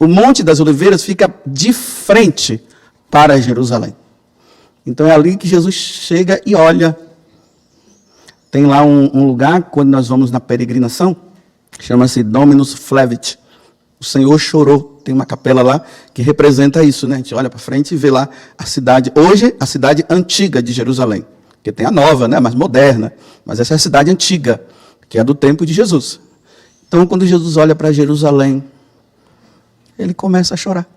O Monte das Oliveiras fica de frente para Jerusalém. Então é ali que Jesus chega e olha. Tem lá um lugar, quando nós vamos na peregrinação, chama-se Dominus Flevit. O Senhor chorou. Tem uma capela lá que representa isso, né? A gente olha para frente e vê lá a cidade. Hoje, a cidade antiga de Jerusalém. Porque tem a nova, né? Mais moderna. Mas essa é a cidade antiga, que é do tempo de Jesus. Então, quando Jesus olha para Jerusalém, ele começa a chorar.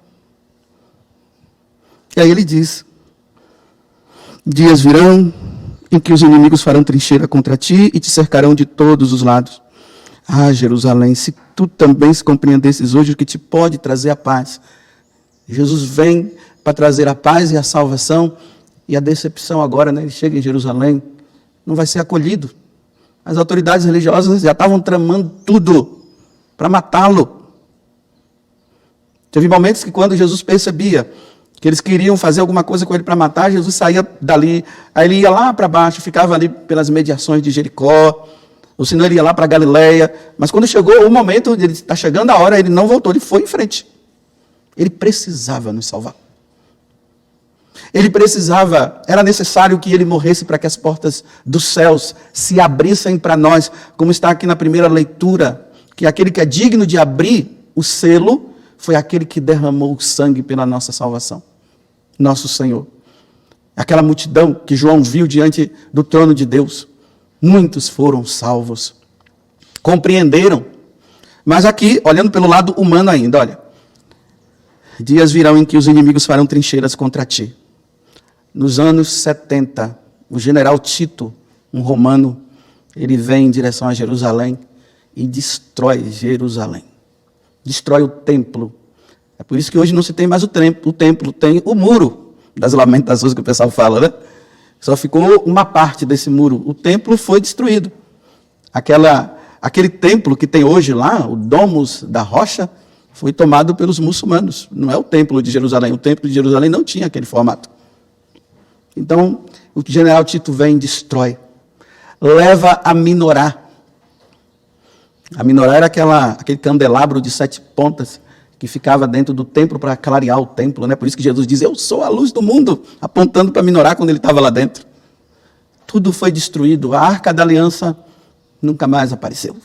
E aí ele diz: dias virão em que os inimigos farão trincheira contra ti e te cercarão de todos os lados. Ah, Jerusalém, se tu também se compreendesses hoje o que te pode trazer a paz. Jesus vem para trazer a paz e a salvação, e a decepção agora, né? Ele chega em Jerusalém, não vai ser acolhido. As autoridades religiosas já estavam tramando tudo para matá-lo. Teve momentos que quando Jesus percebia que eles queriam fazer alguma coisa com ele para matar, Jesus saía dali, aí ele ia lá para baixo, ficava ali pelas mediações de Jericó, ou senão ele ia lá para Galileia, mas quando chegou o momento, ele está chegando a hora, ele não voltou, ele foi em frente. Ele precisava nos salvar. Ele precisava, era necessário que ele morresse para que as portas dos céus se abrissem para nós, como está aqui na primeira leitura, que aquele que é digno de abrir o selo foi aquele que derramou o sangue pela nossa salvação, nosso Senhor. Aquela multidão que João viu diante do trono de Deus, muitos foram salvos, compreenderam. Mas aqui, olhando pelo lado humano ainda, olha, dias virão em que os inimigos farão trincheiras contra ti. Nos anos 70, o general Tito, um romano, ele vem em direção a Jerusalém e destrói Jerusalém. Destrói o templo. É por isso que hoje não se tem mais o templo, tem o muro das lamentações que o pessoal fala, né? Só ficou uma parte desse muro. O templo foi destruído. Aquele templo que tem hoje lá, o Domus da Rocha, foi tomado pelos muçulmanos. Não é o templo de Jerusalém. O templo de Jerusalém não tinha aquele formato. Então, o general Tito vem e destrói. Leva a Minorá. A Minorá era aquele candelabro de 7 pontas que ficava dentro do templo para clarear o templo, né? Por isso que Jesus diz: eu sou a luz do mundo, apontando para a Minorá quando ele estava lá dentro. Tudo foi destruído. A Arca da Aliança nunca mais apareceu.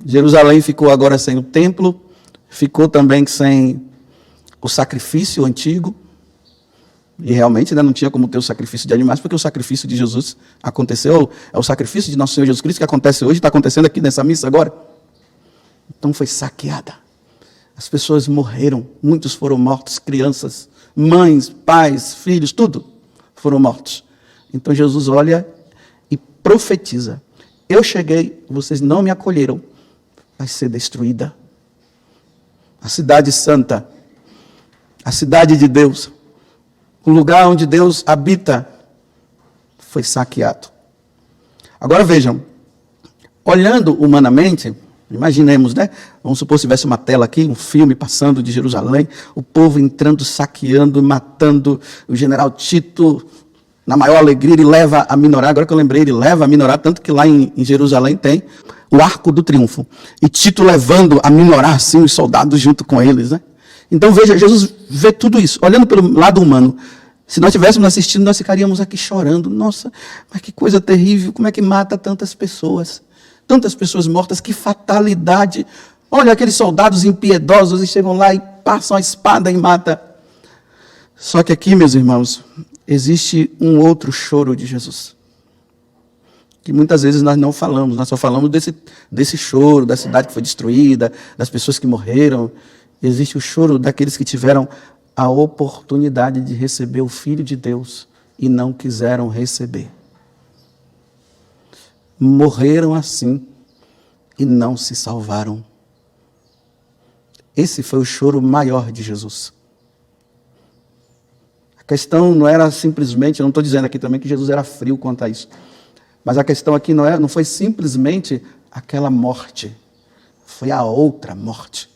Jerusalém ficou agora sem o templo, ficou também sem o sacrifício antigo. E realmente, né, não tinha como ter o sacrifício de animais, porque o sacrifício de Jesus aconteceu, é o sacrifício de nosso Senhor Jesus Cristo que acontece hoje, está acontecendo aqui nessa missa agora. Então foi saqueada. As pessoas morreram, muitos foram mortos, crianças, mães, pais, filhos, tudo foram mortos. Então Jesus olha e profetiza: eu cheguei, vocês não me acolheram, vai ser destruída. A cidade santa, a cidade de Deus, o lugar onde Deus habita, foi saqueado. Agora vejam, olhando humanamente, imaginemos, né? Vamos supor se tivesse uma tela aqui, um filme passando de Jerusalém, o povo entrando, saqueando, matando o general Tito, na maior alegria, ele leva a Minorá. Agora que eu lembrei, ele leva a Minorá, tanto que lá em Jerusalém tem o Arco do Triunfo. E Tito levando a Minorá, assim, os soldados junto com eles, né? Então veja, Jesus vê tudo isso, olhando pelo lado humano. Se nós estivéssemos assistindo, nós ficaríamos aqui chorando. Nossa, mas que coisa terrível, como é que mata tantas pessoas? Tantas pessoas mortas, que fatalidade. Olha aqueles soldados impiedosos, eles chegam lá e passam a espada e matam. Só que aqui, meus irmãos, existe um outro choro de Jesus, que muitas vezes nós não falamos, nós só falamos desse choro, da cidade que foi destruída, das pessoas que morreram. Existe o choro daqueles que tiveram a oportunidade de receber o Filho de Deus e não quiseram receber. Morreram assim e não se salvaram. Esse foi o choro maior de Jesus. A questão não era simplesmente, eu não estou dizendo aqui também que Jesus era frio quanto a isso, mas a questão aqui não foi simplesmente aquela morte, foi a outra morte.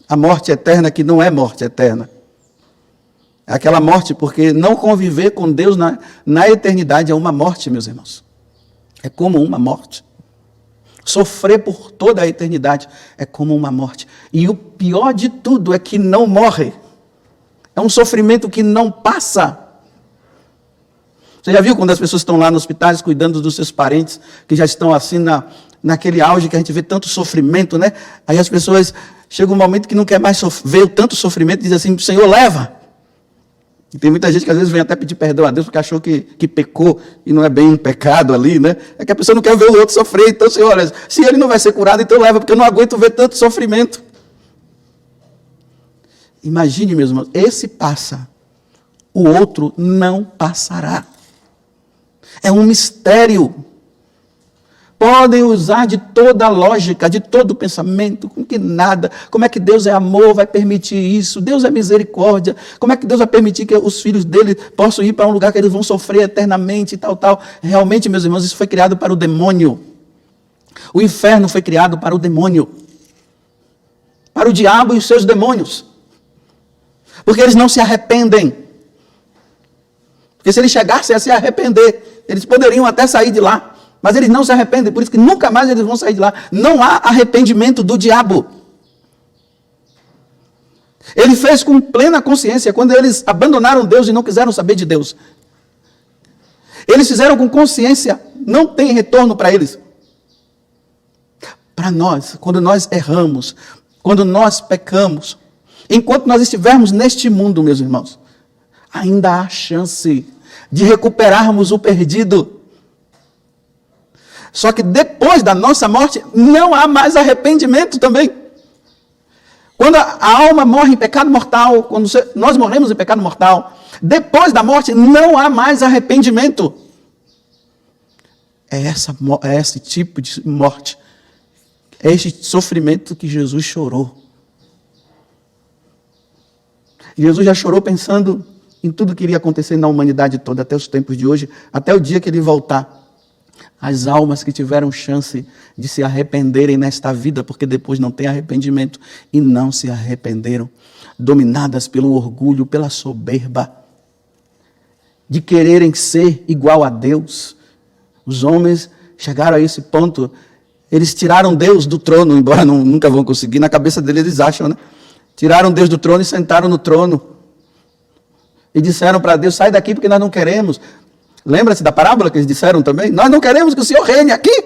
A morte eterna que não é morte eterna. É aquela morte porque não conviver com Deus na eternidade é uma morte, meus irmãos. É como uma morte. Sofrer por toda a eternidade é como uma morte. E o pior de tudo é que não morre. É um sofrimento que não passa. Você já viu quando as pessoas estão lá nos hospitais cuidando dos seus parentes, que já estão assim naquele auge que a gente vê tanto sofrimento, né? Aí as pessoas, chega um momento que não quer mais ver tanto sofrimento e diz assim, Senhor, leva. E tem muita gente que às vezes vem até pedir perdão a Deus porque achou que pecou e não é bem um pecado ali, né? É que a pessoa não quer ver o outro sofrer. Então, Senhor, olha, se ele não vai ser curado, então leva, porque eu não aguento ver tanto sofrimento. Imagine, meus irmãos, esse passa, o outro não passará. É um mistério. Podem usar de toda a lógica, de todo o pensamento, como que nada, como é que Deus é amor, vai permitir isso, Deus é misericórdia, como é que Deus vai permitir que os filhos dele possam ir para um lugar que eles vão sofrer eternamente e tal, tal. Realmente, meus irmãos, isso foi criado para o demônio. O inferno foi criado para o demônio, para o diabo e os seus demônios, porque eles não se arrependem. Porque se eles chegassem a se arrepender, eles poderiam até sair de lá. Mas eles não se arrependem, por isso que nunca mais eles vão sair de lá. Não há arrependimento do diabo. Ele fez com plena consciência, quando eles abandonaram Deus e não quiseram saber de Deus. Eles fizeram com consciência, não tem retorno para eles. Para nós, quando nós erramos, quando nós pecamos, enquanto nós estivermos neste mundo, meus irmãos, ainda há chance de recuperarmos o perdido. Só que depois da nossa morte, não há mais arrependimento também. Quando a alma morre em pecado mortal, quando nós morremos em pecado mortal, depois da morte, não há mais arrependimento. É esse tipo de morte, é este sofrimento que Jesus chorou. Jesus já chorou pensando em tudo que iria acontecer na humanidade toda, até os tempos de hoje, até o dia que ele voltar. As almas que tiveram chance de se arrependerem nesta vida, porque depois não tem arrependimento, e não se arrependeram, dominadas pelo orgulho, pela soberba, de quererem ser igual a Deus. Os homens chegaram a esse ponto, eles tiraram Deus do trono, embora nunca vão conseguir, na cabeça deles eles acham, né? Tiraram Deus do trono e sentaram no trono. E disseram para Deus, sai daqui porque nós não queremos. Lembra-se da parábola que eles disseram também? Nós não queremos que o Senhor reine aqui.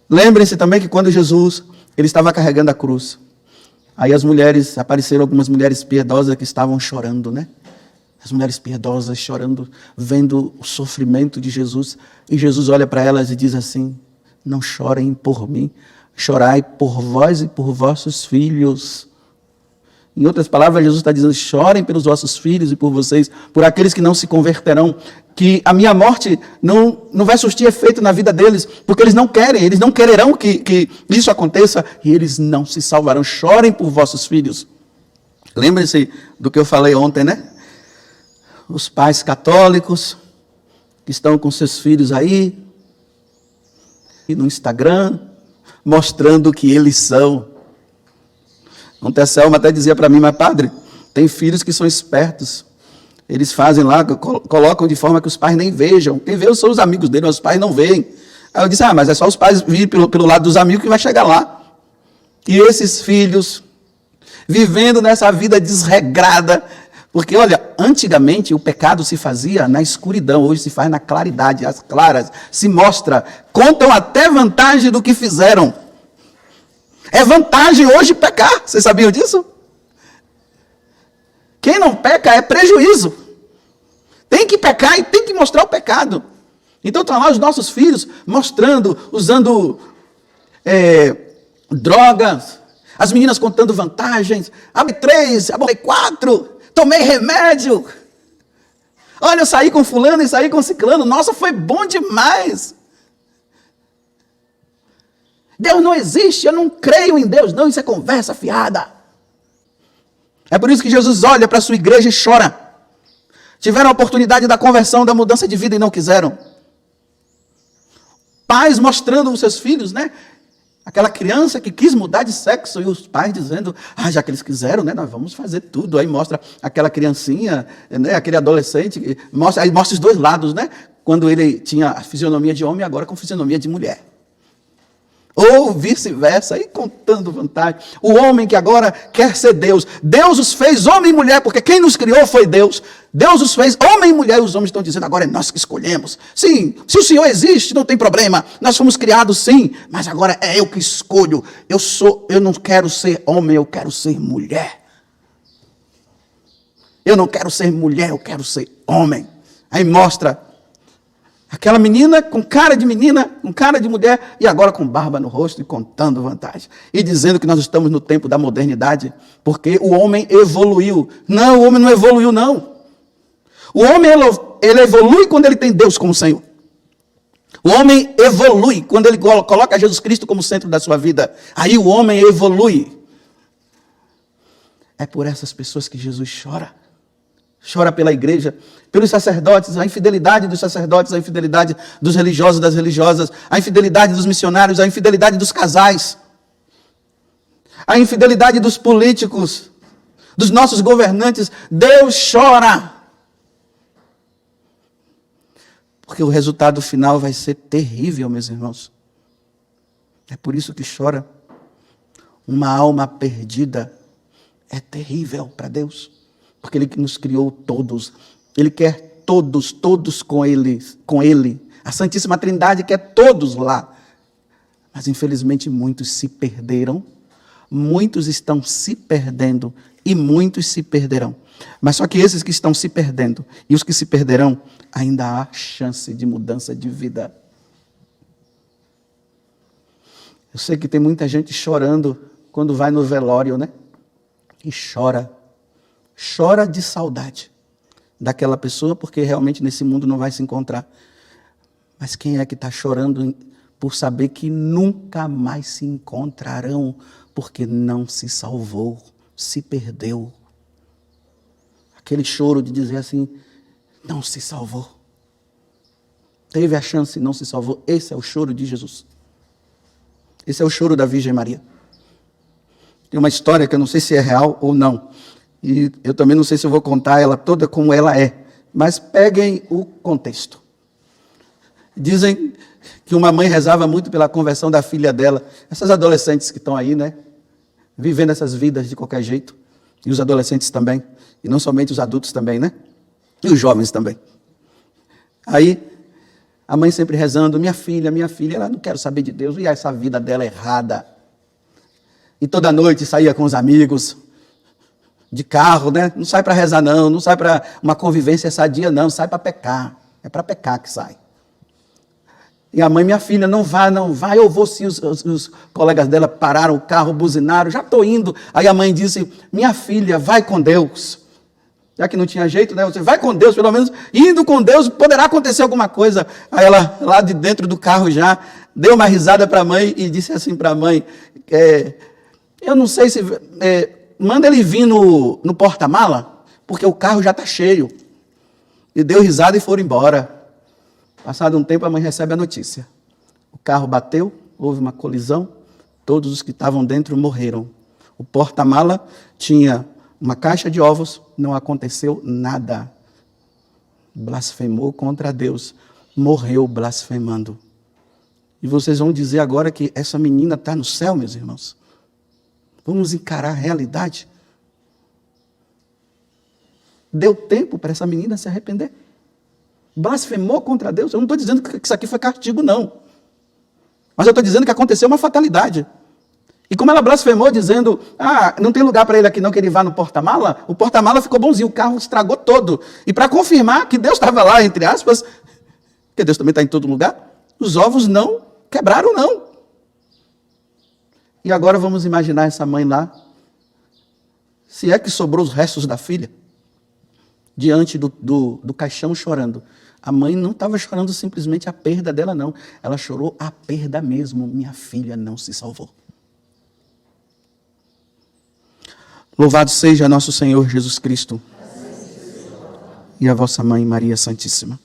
Lembrem-se também que quando Jesus ele estava carregando a cruz, aí apareceram algumas mulheres piedosas que estavam chorando, né? As mulheres piedosas chorando, vendo o sofrimento de Jesus. E Jesus olha para elas e diz assim, não chorem por mim, chorai por vós e por vossos filhos. Em outras palavras, Jesus está dizendo, chorem pelos vossos filhos e por vocês, por aqueles que não se converterão, que a minha morte não vai surtir efeito na vida deles, porque eles não quererão que isso aconteça, e eles não se salvarão. Chorem por vossos filhos. Lembrem-se do que eu falei ontem, né? Os pais católicos que estão com seus filhos aí, e no Instagram, mostrando o que eles são. Ontem a Selma até dizia para mim, mas padre, tem filhos que são espertos. Eles fazem lá, colocam de forma que os pais nem vejam. Quem vê são os amigos dele, mas os pais não veem. Aí eu disse, mas é só os pais virem pelo lado dos amigos que vai chegar lá. E esses filhos, vivendo nessa vida desregrada, porque olha, antigamente o pecado se fazia na escuridão, hoje se faz na claridade, as claras, se mostra, contam até vantagem do que fizeram. É vantagem hoje pecar. Vocês sabiam disso? Quem não peca é prejuízo. Tem que pecar e tem que mostrar o pecado. Então estão lá os nossos filhos mostrando, usando drogas. As meninas contando vantagens. Abri 3, abri 4. Tomei remédio. Olha, eu saí com fulano e saí com ciclano. Nossa, foi bom demais. Deus não existe, eu não creio em Deus, não, isso é conversa fiada. É por isso que Jesus olha para a sua igreja e chora. Tiveram a oportunidade da conversão, da mudança de vida e não quiseram. Pais mostrando os seus filhos, né? Aquela criança que quis mudar de sexo e os pais dizendo, já que eles quiseram, né, nós vamos fazer tudo. Aí mostra aquela criancinha, né, aquele adolescente, aí mostra os dois lados, né? quando ele tinha a fisionomia de homem, agora com fisionomia de mulher. Ou vice-versa, aí contando vantagem. O homem que agora quer ser Deus. Deus os fez homem e mulher, porque quem nos criou foi Deus. Deus os fez homem e mulher, e os homens estão dizendo, agora é nós que escolhemos. Sim, se o Senhor existe, não tem problema. Nós fomos criados sim, mas agora é eu que escolho. Eu não quero ser homem, eu quero ser mulher. Eu não quero ser mulher, eu quero ser homem. Aí mostra aquela menina com cara de menina, com cara de mulher, e agora com barba no rosto e contando vantagem. E dizendo que nós estamos no tempo da modernidade, porque o homem evoluiu. Não, o homem não evoluiu, não. O homem, ele evolui quando ele tem Deus como Senhor. O homem evolui quando ele coloca Jesus Cristo como centro da sua vida. Aí o homem evolui. É por essas pessoas que Jesus chora. Chora pela igreja, pelos sacerdotes, a infidelidade dos sacerdotes, a infidelidade dos religiosos, das religiosas, a infidelidade dos missionários, a infidelidade dos casais, a infidelidade dos políticos, dos nossos governantes. Deus chora. Porque o resultado final vai ser terrível, meus irmãos. É por isso que chora. Uma alma perdida é terrível para Deus. Porque Ele nos criou todos. Ele quer todos com Ele. A Santíssima Trindade quer todos lá. Mas infelizmente muitos se perderam. Muitos estão se perdendo. E muitos se perderão. Mas só que esses que estão se perdendo e os que se perderão, ainda há chance de mudança de vida. Eu sei que tem muita gente chorando quando vai no velório, né? E chora. Chora de saudade daquela pessoa, porque realmente nesse mundo não vai se encontrar. Mas quem é que está chorando por saber que nunca mais se encontrarão, porque não se salvou, se perdeu? Aquele choro de dizer assim, não se salvou. Teve a chance e não se salvou. Esse é o choro de Jesus. Esse é o choro da Virgem Maria. Tem uma história que eu não sei se é real ou não. E eu também não sei se eu vou contar ela toda como ela é. Mas peguem o contexto. Dizem que uma mãe rezava muito pela conversão da filha dela. Essas adolescentes que estão aí, né? Vivendo essas vidas de qualquer jeito. E os adolescentes também. E não somente os adultos também, né? E os jovens também. Aí, a mãe sempre rezando, minha filha, ela não quero saber de Deus. E essa vida dela errada. E toda noite saía com os amigos, de carro, né? Não sai para rezar não sai para uma convivência sadia não, sai para pecar. É para pecar que sai. E a mãe, minha filha, não vai, eu vou sim. Os colegas dela pararam o carro, buzinaram, já estou indo. Aí a mãe disse, minha filha, vai com Deus. Já que não tinha jeito, né? Você vai com Deus, pelo menos indo com Deus, poderá acontecer alguma coisa. Aí ela, lá de dentro do carro já, deu uma risada para a mãe e disse assim para a mãe, eu não sei se... manda ele vir no porta-mala, porque o carro já está cheio. E deu risada e foram embora. Passado um tempo, a mãe recebe a notícia. O carro bateu, houve uma colisão, todos os que estavam dentro morreram. O porta-mala tinha uma caixa de ovos, não aconteceu nada. Blasfemou contra Deus, morreu blasfemando. E vocês vão dizer agora que essa menina está no céu, meus irmãos. Vamos encarar a realidade. Deu tempo para essa menina se arrepender. Blasfemou contra Deus. Eu não estou dizendo que isso aqui foi castigo, não. Mas eu estou dizendo que aconteceu uma fatalidade. E como ela blasfemou dizendo, não tem lugar para ele aqui não, que ele vá no porta-mala, o porta-mala ficou bonzinho, o carro estragou todo. E para confirmar que Deus estava lá, entre aspas, porque Deus também está em todo lugar, os ovos não quebraram, não. E agora vamos imaginar essa mãe lá, se é que sobrou os restos da filha, diante do caixão chorando. A mãe não estava chorando simplesmente a perda dela, não. Ela chorou a perda mesmo. Minha filha não se salvou. Louvado seja nosso Senhor Jesus Cristo e a vossa mãe Maria Santíssima.